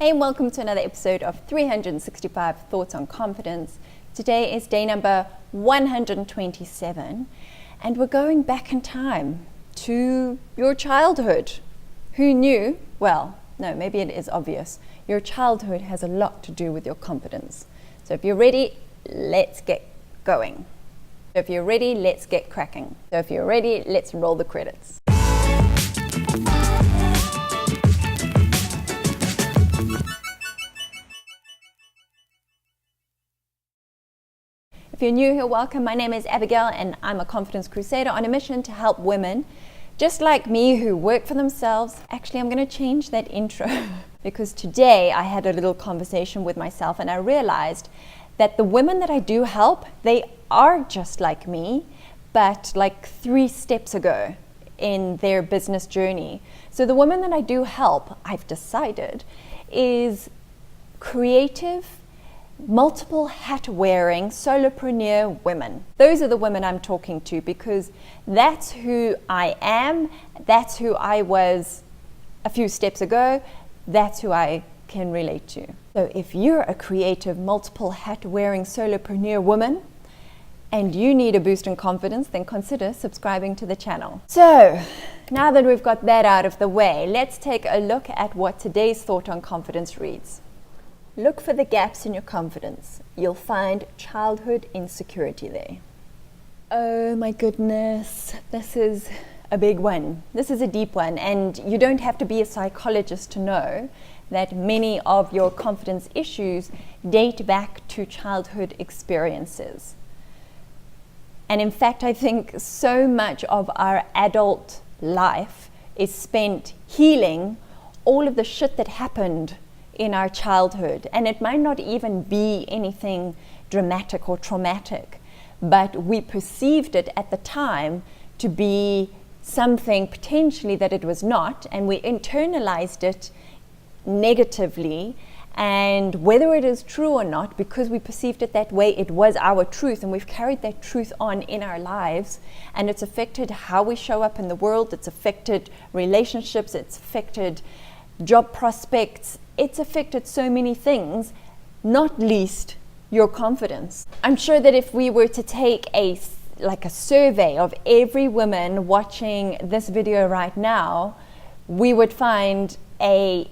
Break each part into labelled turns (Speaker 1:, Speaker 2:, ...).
Speaker 1: Hey, and welcome to another episode of 365 Thoughts on Confidence. Today is day number 127, and we're going back in time to your childhood. Who knew? Well, no, maybe it is obvious. Your childhood has a lot to do with your confidence. So if you're ready, let's get going. If you're ready, let's get cracking. So if you're ready, let's roll the credits. If you're new here, welcome. My name is Abigail and I'm a confidence crusader on a mission to help women just like me who work for themselves. Actually, I'm going to change that intro because today I had a little conversation with myself and I realized that the women that I do help, they are just like me, but like 3 steps ago in their business journey. So the women that I do help, I've decided, is creative, multiple hat wearing solopreneur women. Those are the women I'm talking to because that's who I am, that's who I was a few steps ago, that's who I can relate to. So if you're a creative, multiple hat wearing solopreneur woman and you need a boost in confidence, then consider subscribing to the channel. So now that we've got that out of the way, let's take a look at what today's thought on confidence reads. Look for the gaps in your confidence. You'll find childhood insecurity there. Oh my goodness, this is a big one. This is a deep one, and you don't have to be a psychologist to know that many of your confidence issues date back to childhood experiences. And in fact, I think so much of our adult life is spent healing all of the shit that happened in our childhood. And it might not even be anything dramatic or traumatic, but we perceived it at the time to be something potentially that it was not, and we internalized it negatively. And whether it is true or not, because we perceived it that way, it was our truth, and we've carried that truth on in our lives, and it's affected how we show up in the world, it's affected relationships, it's affected job prospects, it's affected so many things, not least your confidence. I'm sure that if we were to take a survey of every woman watching this video right now, we would find a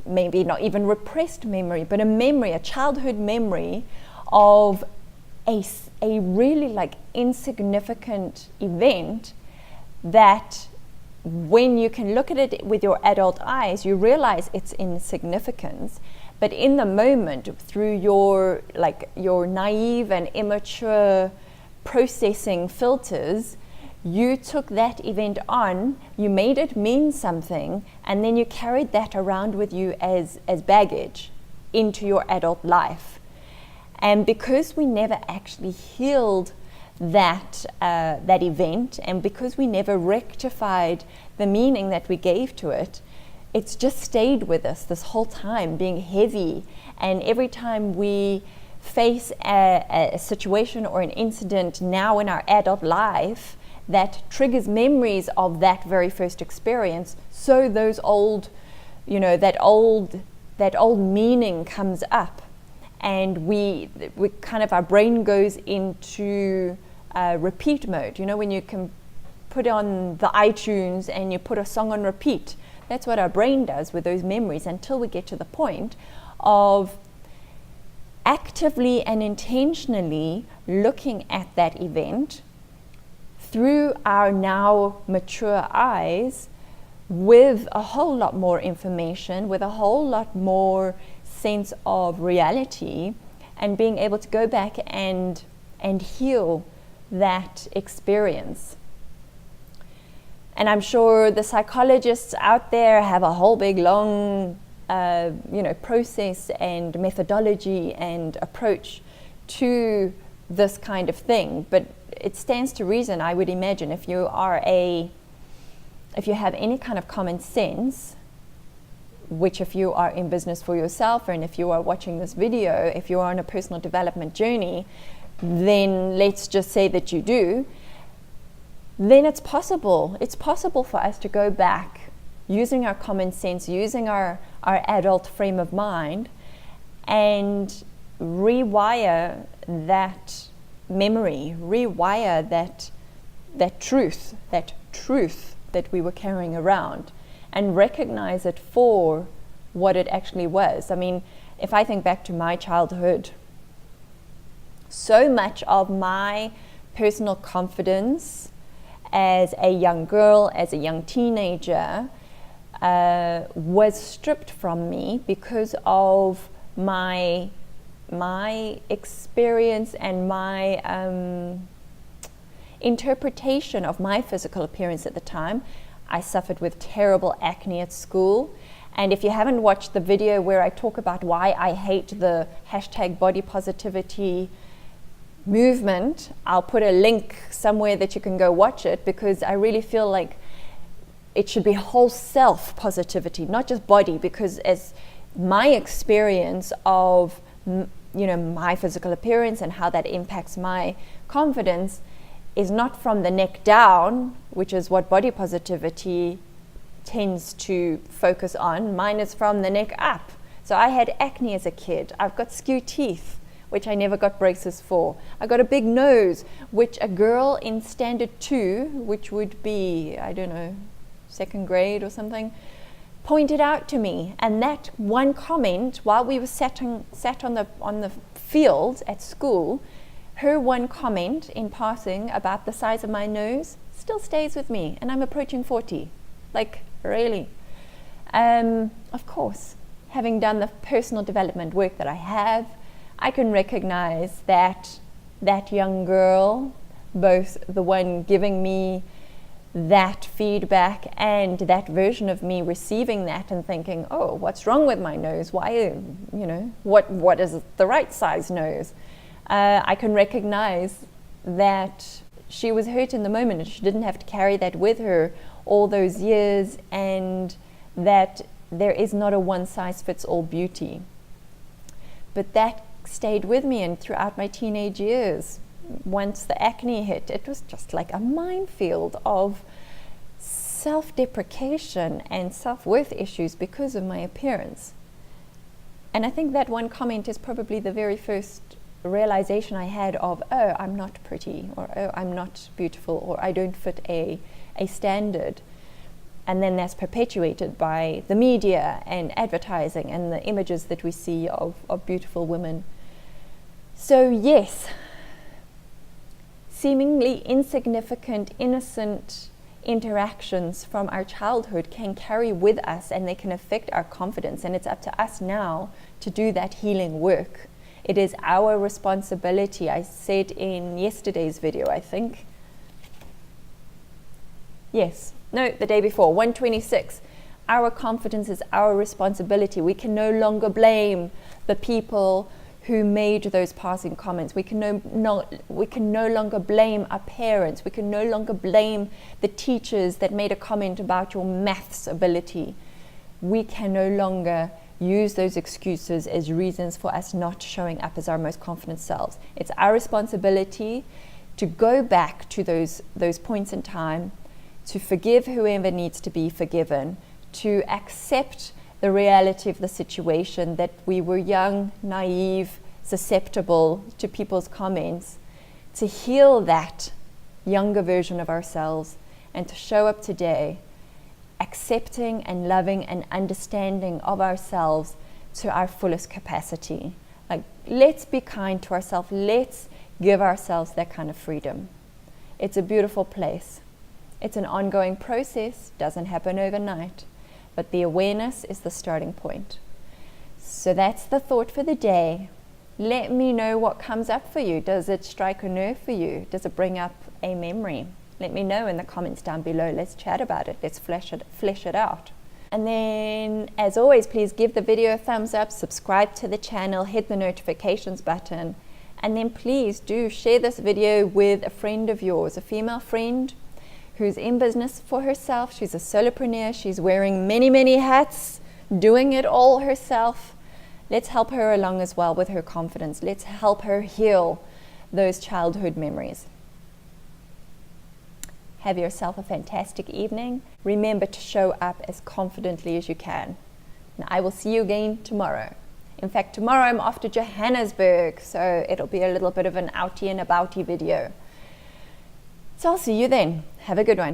Speaker 1: maybe not even repressed memory, but a childhood memory of a really insignificant event that, when you can look at it with your adult eyes, you realize its insignificance. But in the moment, through your naive and immature processing filters, you took that event on, you made it mean something, and then you carried that around with you as baggage into your adult life. And because we never actually healed that event, and because we never rectified the meaning that we gave to it, it's just stayed with us this whole time, being heavy. And every time we face a situation or an incident now in our adult life that triggers memories of that very first experience, so those old, that old meaning comes up, and we kind of, our brain goes into repeat mode. When you can put on the iTunes and you put a song on repeat, that's what our brain does with those memories, until we get to the point of actively and intentionally looking at that event through our now mature eyes, with a whole lot more information, with a whole lot more sense of reality, and being able to go back and heal that experience. And I'm sure the psychologists out there have a whole big long process and methodology and approach to this kind of thing, but it stands to reason, I would imagine, if you have any kind of common sense, which if you are in business for yourself, and if you are watching this video, if you are on a personal development journey, then let's just say that you do, then it's possible for us to go back using our common sense, using our adult frame of mind, and rewire that memory, rewire that truth that we were carrying around, and recognize it for what it actually was. I mean, if I think back to my childhood, so much of my personal confidence as a young girl, as a young teenager, was stripped from me because of my experience and my interpretation of my physical appearance at the time. I suffered with terrible acne at school. And if you haven't watched the video where I talk about why I hate the hashtag body positivity movement, I'll put a link somewhere that you can go watch it, because I really feel like it should be whole self positivity, not just body, because as my experience of my physical appearance and how that impacts my confidence is not from the neck down, which is what body positivity tends to focus on. Mine is from the neck up. So I had acne as a kid. I've got skew teeth, which I never got braces for. I got a big nose, which a girl in standard 2, which would be, I don't know, 2nd grade or something, pointed out to me. And that one comment, while we were sat on the field at school, her one comment in passing about the size of my nose still stays with me, and I'm approaching 40. Like, really. Of course, having done the personal development work that I have, I can recognize that young girl, both the one giving me that feedback and that version of me receiving that and thinking, oh, what's wrong with my nose? Why, what is the right size nose? I can recognize that she was hurt in the moment and she didn't have to carry that with her all those years, and that there is not a one-size-fits-all beauty. But that stayed with me, and throughout my teenage years, once the acne hit, it was just like a minefield of self-deprecation and self-worth issues because of my appearance. And I think that one comment is probably the very first realization I had of, oh, I'm not pretty, or oh, I'm not beautiful, or I don't fit a standard. And then that's perpetuated by the media and advertising and the images that we see of beautiful women. So yes, seemingly insignificant, innocent interactions from our childhood can carry with us, and they can affect our confidence, and it's up to us now to do that healing work. It is our responsibility. I said in yesterday's video, I think. Yes, no, the day before, 126. Our confidence is our responsibility. We can no longer blame the people who made those passing comments. We can no longer blame our parents. We can no longer blame the teachers that made a comment about your maths ability. We can no longer use those excuses as reasons for us not showing up as our most confident selves. It's our responsibility to go back to those points in time, to forgive whoever needs to be forgiven, to accept the reality of the situation, that we were young, naive, susceptible to people's comments, to heal that younger version of ourselves, and to show up today accepting and loving and understanding of ourselves to our fullest capacity. Like, let's be kind to ourselves. Let's give ourselves that kind of freedom. It's a beautiful place. It's an ongoing process, doesn't happen overnight, but the awareness is the starting point. So that's the thought for the day. Let me know what comes up for you. Does it strike a nerve for you? Does it bring up a memory? Let me know in the comments down below. Let's chat about it. Let's flesh it out. And then, as always, please give the video a thumbs up, subscribe to the channel, hit the notifications button, and then please do share this video with a friend of yours, a female friend who's in business for herself. She's a solopreneur. She's wearing many, many hats, doing it all herself. Let's help her along as well with her confidence. Let's help her heal those childhood memories. Have yourself a fantastic evening. Remember to show up as confidently as you can. And I will see you again tomorrow. In fact, tomorrow I'm off to Johannesburg, so it'll be a little bit of an outie and aboutie video. So I'll see you then. Have a good one.